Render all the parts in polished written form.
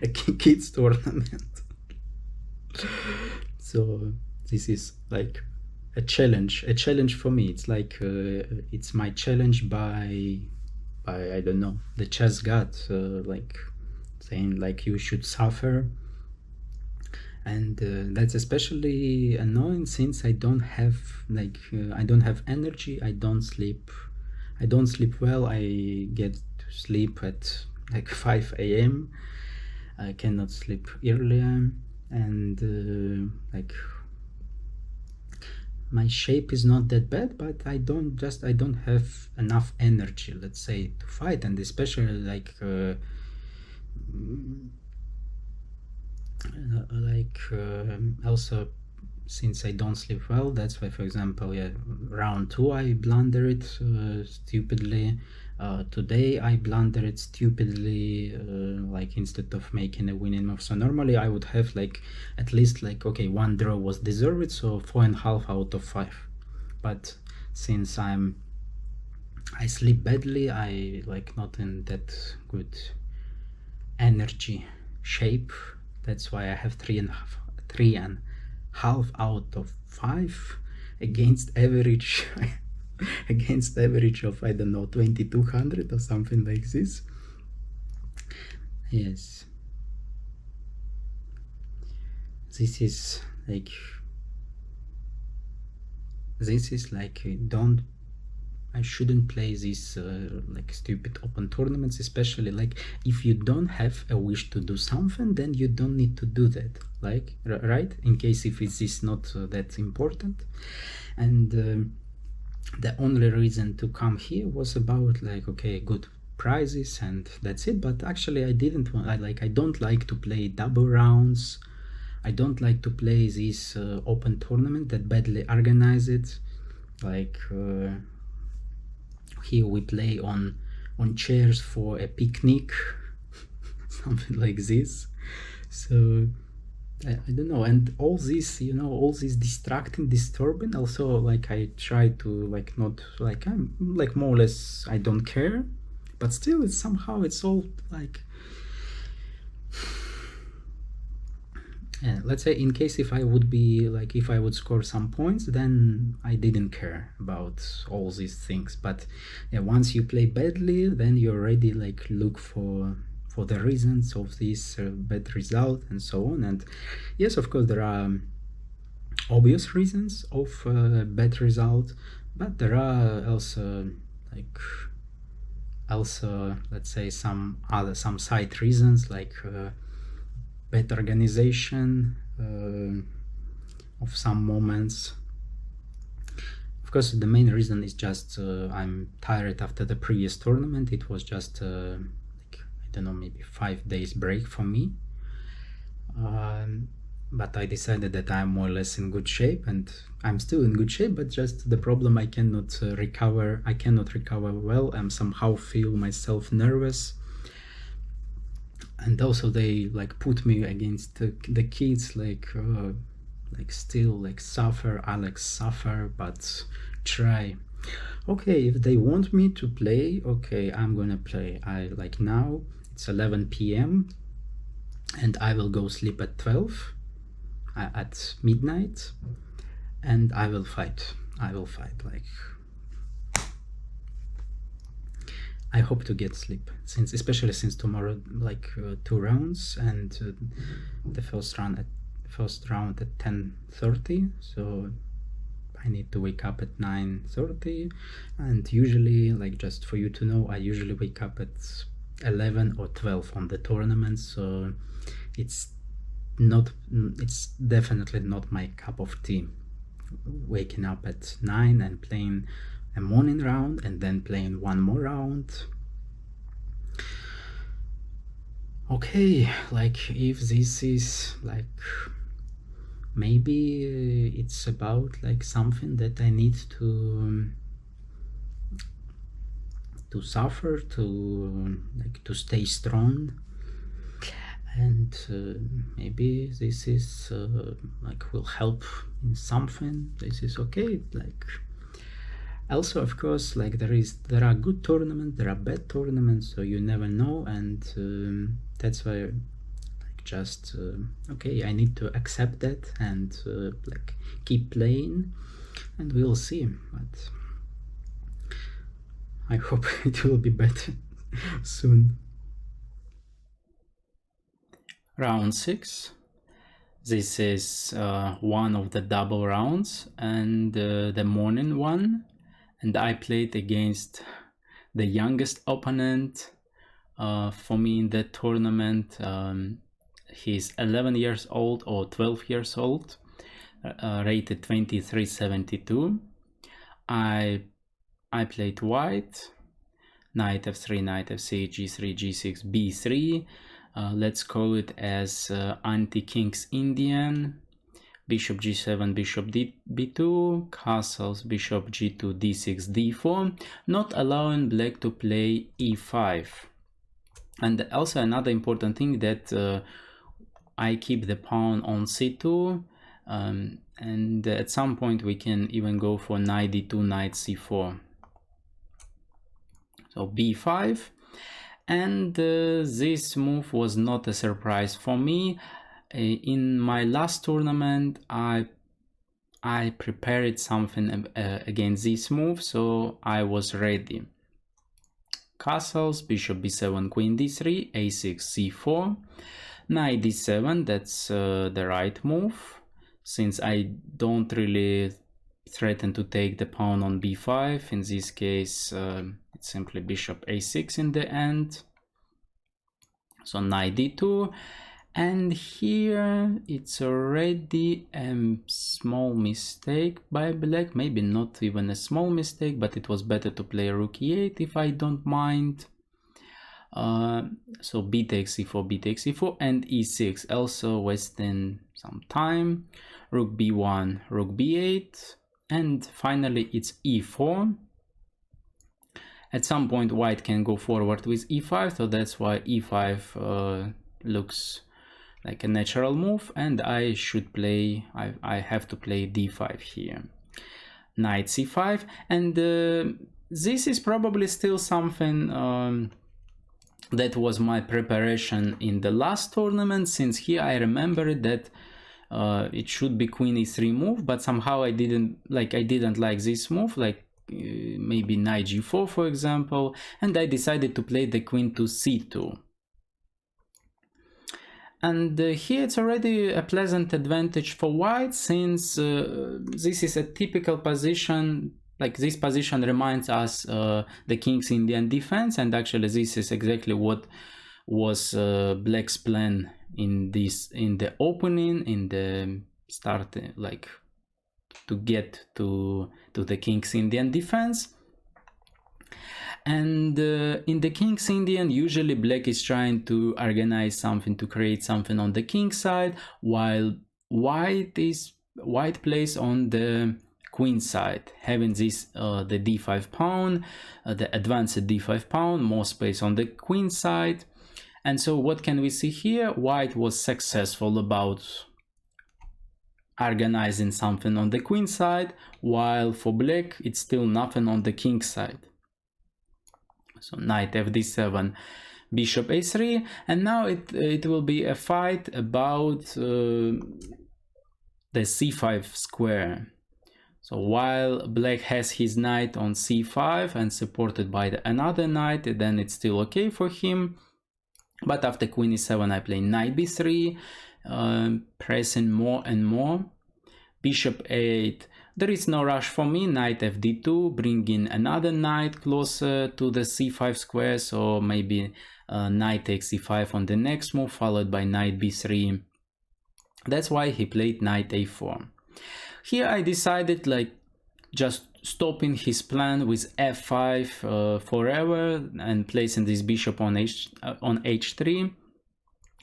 a kids tournament. So this is like a challenge for me. It's like it's my challenge by I don't know, the chess god, like saying like you should suffer. And that's especially annoying since I don't have I don't have energy. I don't sleep well. I get to sleep at like 5 a.m. I cannot sleep earlier, and like my shape is not that bad, but I don't have enough energy, let's say, to fight. And especially like also since I don't sleep well, that's why, for example, yeah, round 2 I blunder it stupidly. Today I blunder it stupidly, like instead of making a winning move. So normally I would have like at least like, okay, 1 draw was deserved, so 4.5 out of 5. But since I sleep badly, I like not in that good energy shape. That's why I have 3.5 out of 5 against average against average of, I don't know, 2200 or something like this. Yes, this is like don't I shouldn't play these like stupid open tournaments, especially like if you don't have a wish to do something, then you don't need to do that, like right, in case if it is not that important. And the only reason to come here was about like, okay, good prizes and that's it. But actually I didn't want, I don't like to play double rounds. I don't like to play this open tournament that badly organized. Like here we play on chairs for a picnic, something like this. So I don't know, and all this, you know, all this distracting, disturbing. Also, like I try to like not like I'm like more or less I don't care, but still it's somehow it's all like. Yeah, let's say in case if I would be like if I would score some points, then I didn't care about all these things. But yeah, once you play badly, then you already like look for the reasons of this bad result and so on. And yes, of course there are obvious reasons of bad result, but there are also like let's say some side reasons like bad organization of some moments. Of course, the main reason is just I'm tired after the previous tournament. It was just like, I don't know, maybe 5 days break for me. But I decided that I'm more or less in good shape, and I'm still in good shape, but just the problem I cannot recover. I cannot recover well. I'm somehow feel myself nervous. And also they like put me against the kids, like still like suffer, Alex, suffer, but try. Okay, if they want me to play, okay, I'm gonna play. I like now it's 11 p.m. and I will go sleep at 12 at midnight, and I will fight. Like I hope to get sleep, especially since tomorrow like 2 rounds, and the first round at 10:30. So I need to wake up at 9:30, and usually, like just for you to know, I usually wake up at 11 or 12 on the tournament. So it's definitely not my cup of tea. Waking up at 9 and playing a morning round and then playing one more round. Okay, like if this is like maybe it's about like something that I need to suffer to stay strong, and maybe this is like will help in something. This is okay. Like also, of course, like there are good tournaments, there are bad tournaments, so you never know. And that's why just okay, I need to accept that and like keep playing, and we'll see. But I hope it will be better soon. Round 6. This is one of the double rounds and the morning one, and I played against the youngest opponent for me in that tournament. He's 11 years old or 12 years old, rated 2372. I played white, knight f3, knight f6, g3, g6, b3. Let's call it as anti-King's Indian. Bishop g7, bishop b2, castles, bishop g2, d6, d4, not allowing black to play e5. And also another important thing that I keep the pawn on c2, and at some point we can even go for knight d2, knight c4. So b5, and this move was not a surprise for me. In my last tournament, I prepared something against this move, so I was ready. Castles, bishop b7, queen d3, a6, c4, knight d7, that's the right move, since I don't really threaten to take the pawn on b5. In this case, it's simply bishop a6 in the end. So knight d2, and here it's already a small mistake by black, maybe not even a small mistake, but it was better to play rook e8 if I don't mind. So b takes c4, b takes c4, and e6, also wasting some time. Rook b1, rook b8, and finally it's e4. At some point white can go forward with e5, so that's why e5 looks like a natural move, and I should play, I have to play d5 here. Knight c5, and this is probably still something that was my preparation in the last tournament, since here I remember that it should be queen e3 move, but somehow I didn't like this move, like maybe knight g4 for example, and I decided to play the queen to c2. And here it's already a pleasant advantage for white, since this is a typical position, like this position reminds us the King's Indian defense, and actually this is exactly what was black's plan in the opening, in the start, like to get to the King's Indian defense. And in the King's Indian, usually black is trying to organize something, to create something on the king side, while white plays on the queen side, having this the d5 pawn, the advanced d5 pawn, more space on the queen side. And so what can we see here? White was successful about organizing something on the queen side, while for black it's still nothing on the king side. So knight fd7, bishop a3, and now it will be a fight about the c5 square. So while black has his knight on c5 and supported by another knight, then it's still okay for him. But after queen e7, I play knight b3, pressing more and more. Bishop a8. There is no rush for me. Knight fd2, bringing another knight closer to the c5 square. So maybe knight takes c5 on the next move, followed by knight b3. That's why he played knight a4. Here I decided, like, just stopping his plan with f5 forever and placing this bishop on h3.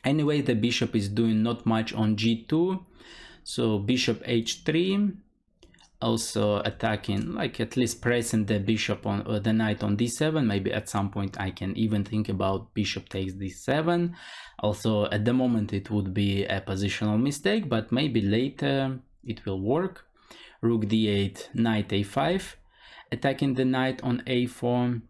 Anyway, the bishop is doing not much on g2, so bishop h3, also attacking, like at least pressing the bishop on the knight on d7. Maybe at some point I can even think about bishop takes d7. Also at the moment it would be a positional mistake, but maybe later it will work. Rook d8, knight a5, attacking the knight on a4.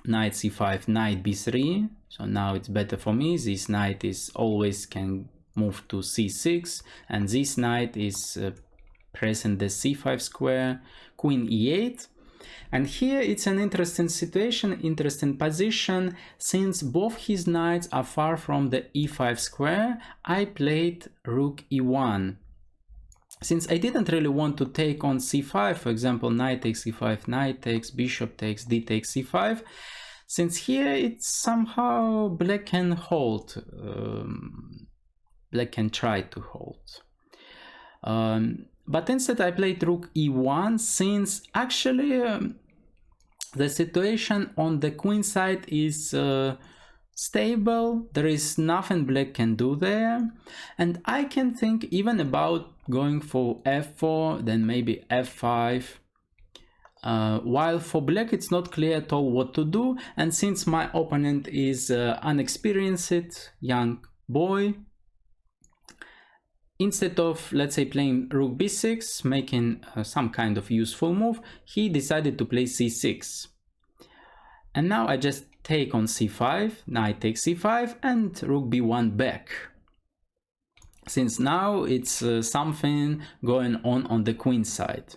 knight c5, knight b3. So now it's better for me. This knight is always can move to c6, and this knight is pressing the c5 square, queen e8. And here it's an interesting situation, interesting position. Since both his knights are far from the e5 square, I played rook e1. Since I didn't really want to take on c5, for example, knight takes c5, knight takes, bishop takes, d takes c5, since here it's somehow black can hold, black can try to hold. But instead I played rook e1, since actually the situation on the queen side is stable, there is nothing black can do there, and I can think even about going for f4, then maybe f5, while for black it's not clear at all what to do. And since my opponent is unexperienced young boy, instead of, let's say, playing rook b6, making some kind of useful move, he decided to play c6. And now I just take on c5, knight takes c5, and rook b1 back. Since now it's something going on the queen side.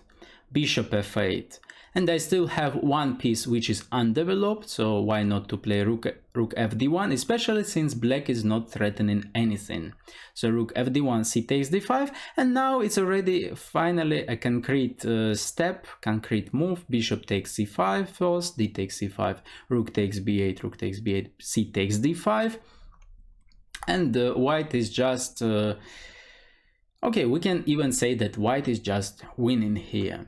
Bishop f8. And I still have one piece which is undeveloped, so why not to play rook fd1, especially since black is not threatening anything. So rook fd1, c takes d5, and now it's already finally a concrete step, concrete move. Bishop takes c5 first, d takes c5, rook takes b8, rook takes b8, c takes d5, and white is just okay, we can even say that white is just winning here.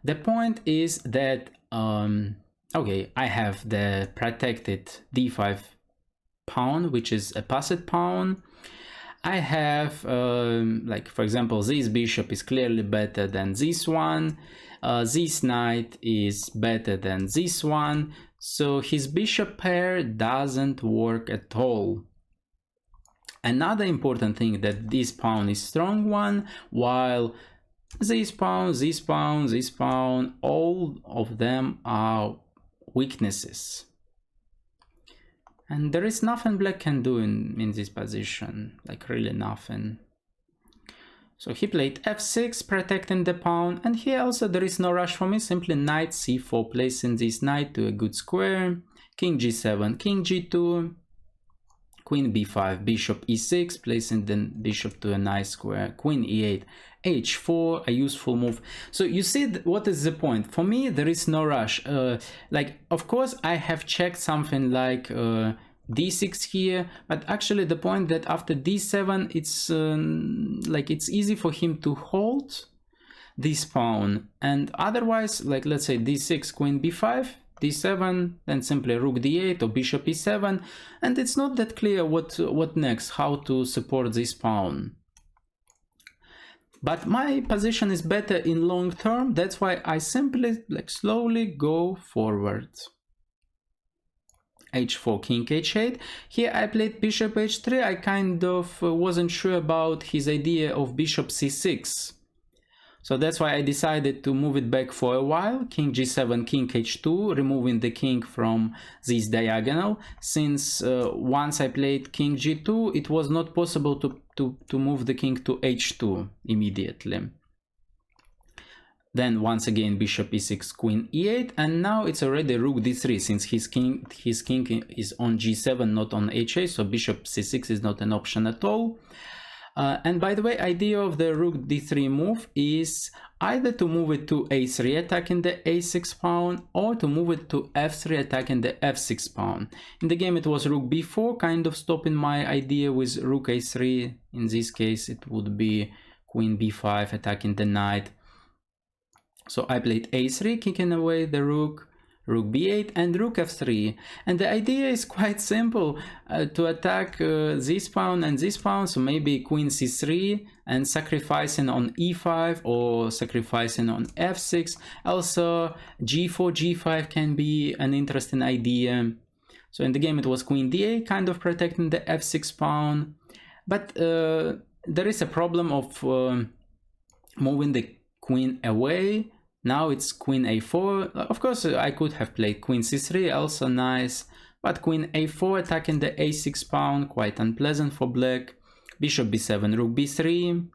The point is that okay, I have the protected d5 pawn, which is a passed pawn. I have like, for example, this bishop is clearly better than this one, this knight is better than this one, so his bishop pair doesn't work at all. Another important thing, that this pawn is strong one, while this pawn, this pawn, this pawn, all of them are weaknesses. And there is nothing black can do in this position, like really nothing. So he played f6, protecting the pawn, and here also there is no rush for me, simply knight c4, placing this knight to a good square, king g7, king g2, queen b5, bishop e6, placing the bishop to a nice square, queen e8, h4, a useful move. So you see what is the point. For me, there is no rush. Like, of course, I have checked something like d6 here, but actually the point that after d7, it's like it's easy for him to hold this pawn, and otherwise, like let's say d6, queen b5, d7, then simply rook d8 or bishop e7, and it's not that clear what next, how to support this pawn. But my position is better in long term, that's why I simply like slowly go forward. h4, king h8. Here I played bishop h3. I kind of wasn't sure about his idea of bishop c6. So that's why I decided to move it back for a while. King g7, king h2, removing the king from this diagonal. Since once I played king g2, it was not possible to move the king to h2 immediately. Then once again bishop e6, queen e8, and now it's already rook d3, since his king is on g7, not on h8, so bishop c6 is not an option at all. And by the way, idea of the rook d3 move is either to move it to a3 attacking the a6 pawn, or to move it to f3 attacking the f6 pawn. In the game it was rook b4, kind of stopping my idea with rook a3. In this case it would be queen b5 attacking the knight. So I played a3, kicking away the rook, rook b8 and rook f3, and the idea is quite simple, to attack this pawn and this pawn, so maybe queen c3 and sacrificing on e5 or sacrificing on f6. Also g4, g5 can be an interesting idea. So in the game it was queen d8, kind of protecting the f6 pawn, but there is a problem of moving the queen away. Now it's queen a4. Of course, I could have played queen c3, also nice. But queen a4 attacking the a6 pawn, quite unpleasant for black. Bishop b7, rook b3.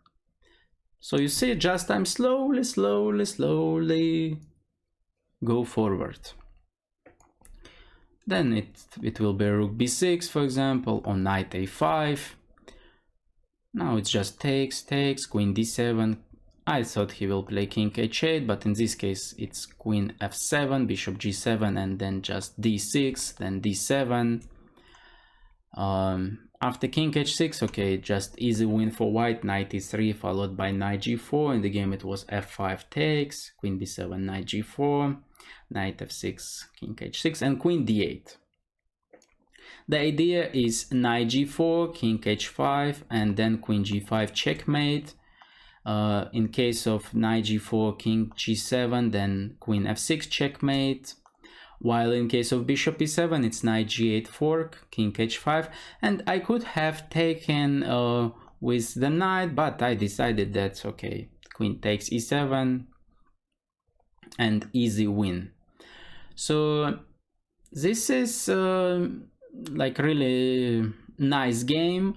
So you see, just I'm slowly go forward. Then it will be rook b6, for example, or knight a5. Now it's just takes, queen d7. I thought he will play king h8, but in this case it's queen f7, bishop g7, and then just d6, then d7. After king h6, okay, just easy win for white, knight e3 followed by knight g4. In the game it was f5 takes, queen b7, knight g4, knight f6, king h6, and queen d8. The idea is knight g4, king h5, and then queen g5 checkmate. In case of knight g4, king g7, then queen f6 checkmate. While in case of bishop e7, it's knight g8 fork, king h5, and I could have taken with the knight, but I decided that okay, queen takes e7 and easy win. So this is like really nice game,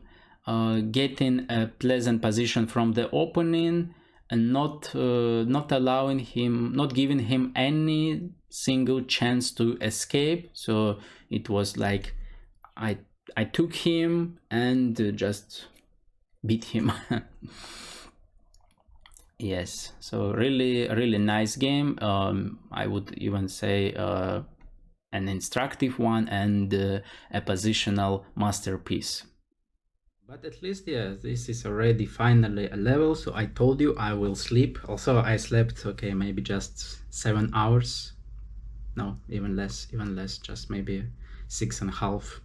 getting a pleasant position from the opening and not allowing him, not giving him any single chance to escape. So it was like I took him and just beat him. Yes, so really nice game. I would even say an instructive one and a positional masterpiece. But at least, yeah, this is already finally a level. So I told you I will sleep. Also, I slept, okay, maybe just 7 hours. No, even less, just maybe 6.5.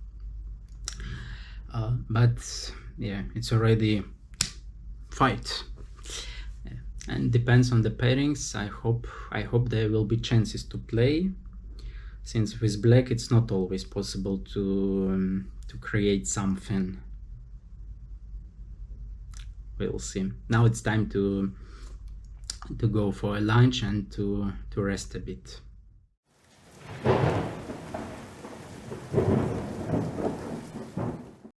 But yeah, it's already fight. Yeah. And depends on the pairings. I hope there will be chances to play. Since with black it's not always possible to create something. We'll see. Now it's time to go for a lunch and to rest a bit.